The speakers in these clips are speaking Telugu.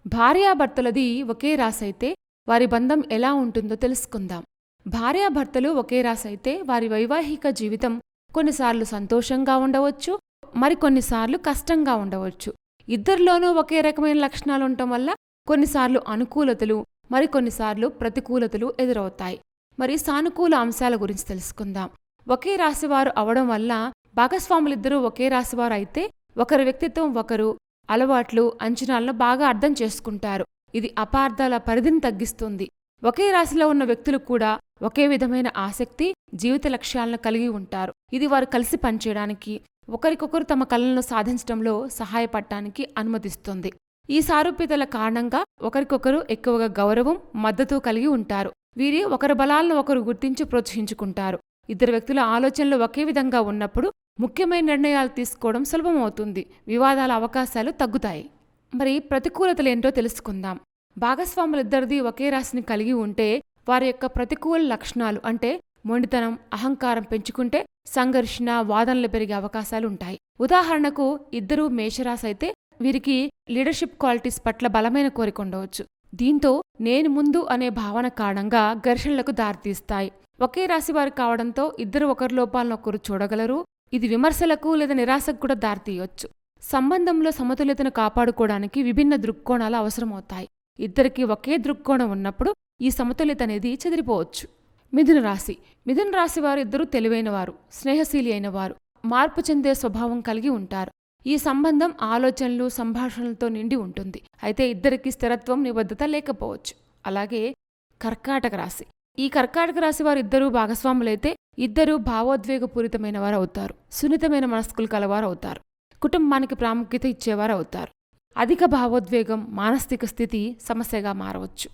భార్యాభర్తలది ఒకే రాశైతే వారి బంధం ఎలా ఉంటుందో తెలుసుకుందాం. భార్యాభర్తలు ఒకే రాశైతే వారి వైవాహిక జీవితం కొన్నిసార్లు సంతోషంగా ఉండవచ్చు, మరికొన్నిసార్లు కష్టంగా ఉండవచ్చు. ఇద్దరిలోనూ ఒకే రకమైన లక్షణాలు ఉండటం వల్ల కొన్నిసార్లు అనుకూలతలు, మరికొన్నిసార్లు ప్రతికూలతలు ఎదురవుతాయి. మరి సానుకూల అంశాల గురించి తెలుసుకుందాం. ఒకే రాశివారు అవడం వల్ల భాగస్వాములిద్దరూ ఒకే రాశివారు అయితే ఒకరి వ్యక్తిత్వం ఒకరు, అలవాట్లు, అంచనాలను బాగా అర్థం చేసుకుంటారు. ఇది అపార్థాల పరిధిని తగ్గిస్తుంది. ఒకే రాశిలో ఉన్న వ్యక్తులు కూడా ఒకే విధమైన ఆసక్తి, జీవిత లక్ష్యాలను కలిగి ఉంటారు. ఇది వారు కలిసి పనిచేయడానికి, ఒకరికొకరు తమ కలలను సాధించడంలో సహాయపడటానికి అనుమతిస్తుంది. ఈ సారూప్యతల కారణంగా ఒకరికొకరు ఎక్కువగా గౌరవం, మద్దతు కలిగి ఉంటారు. వీరి ఒకరి బలాలను ఒకరు గుర్తించి ప్రోత్సహించుకుంటారు. ఇద్దరు వ్యక్తుల ఆలోచనలు ఒకే విధంగా ఉన్నప్పుడు ముఖ్యమైన నిర్ణయాలు తీసుకోవడం సులభమవుతుంది. వివాదాల అవకాశాలు తగ్గుతాయి. మరి ప్రతికూలతలేంటో తెలుసుకుందాం. భాగస్వాములిద్దరిది ఒకే రాశిని కలిగి ఉంటే వారి యొక్క ప్రతికూల లక్షణాలు అంటే మొండితనం, అహంకారం పెంచుకుంటే సంఘర్షణ, వాదనలు పెరిగే అవకాశాలుంటాయి. ఉదాహరణకు ఇద్దరూ మేషరాశి అయితే వీరికి లీడర్షిప్ క్వాలిటీస్ పట్ల బలమైన కోరిక ఉండవచ్చు. దీంతో నేను ముందు అనే భావన కారణంగా ఘర్షణలకు దారితీస్తాయి. ఒకే రాశివారు కావడంతో ఇద్దరు ఒకరి లోపాలను ఒకరు చూడగలరు. ఇది విమర్శలకు లేదా నిరాశకు కూడా దారితీయొచ్చు. సంబంధంలో సమతుల్యతను కాపాడుకోవడానికి విభిన్న దృక్కోణాలు అవసరమవుతాయి. ఇద్దరికీ ఒకే దృక్కోణం ఉన్నప్పుడు ఈ సమతుల్యత అనేది చెదిరిపోవచ్చు. మిథున రాశి. మిథున రాశివారు ఇద్దరూ తెలివైనవారు, స్నేహశీలి అయినవారు, మార్పు చెందే స్వభావం కలిగి ఉంటారు. ఈ సంబంధం ఆలోచనలు, సంభాషణలతో నిండి ఉంటుంది. అయితే ఇద్దరికీ స్థిరత్వం, నిబద్ధత లేకపోవచ్చు. అలాగే కర్కాటక రాశి. ఈ కర్కాటక రాశి వారు ఇద్దరూ భాగస్వాములైతే ఇద్దరూ భావోద్వేగపూరితమైన వారు అవుతారు. సున్నితమైన మనస్కులు కలవారు అవుతారు. కుటుంబానికి ప్రాముఖ్యత ఇచ్చేవారు అవుతారు. అధిక భావోద్వేగం మానసిక స్థితి సమస్యగా మారవచ్చు.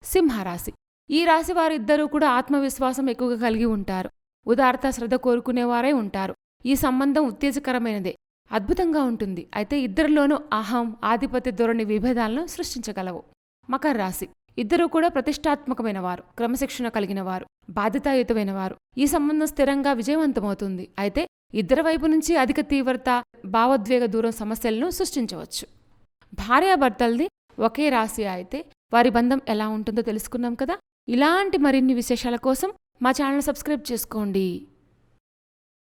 సింహరాశి. ఈ రాశి వారిద్దరూ కూడా ఆత్మవిశ్వాసం ఎక్కువగా కలిగి ఉంటారు. ఉదారత, శ్రద్ధ కోరుకునేవారై ఉంటారు. ఈ సంబంధం ఉత్తేజకరమైనదే, అద్భుతంగా ఉంటుంది. అయితే ఇద్దరిలోనూ అహం, ఆధిపత్య ధోరణి విభేదాలను సృష్టించగలవు. మకర రాశి. ఇద్దరూ కూడా ప్రతిష్టాత్మకమైన వారు, క్రమశిక్షణ కలిగిన వారు, బాధ్యతాయుతమైన వారు. ఈ సంబంధం స్థిరంగా విజయవంతమవుతుంది. అయితే ఇద్దరి వైపు నుంచి అధిక తీవ్రత, భావోద్వేగ దూరం సమస్యలను సృష్టించవచ్చు. భార్యాభర్తలది ఒకే రాశి అయితే వారి బంధం ఎలా ఉంటుందో తెలుసుకున్నాం కదా. ఇలాంటి మరిన్ని విశేషాల కోసం మా ఛానల్ సబ్స్క్రైబ్ చేసుకోండి.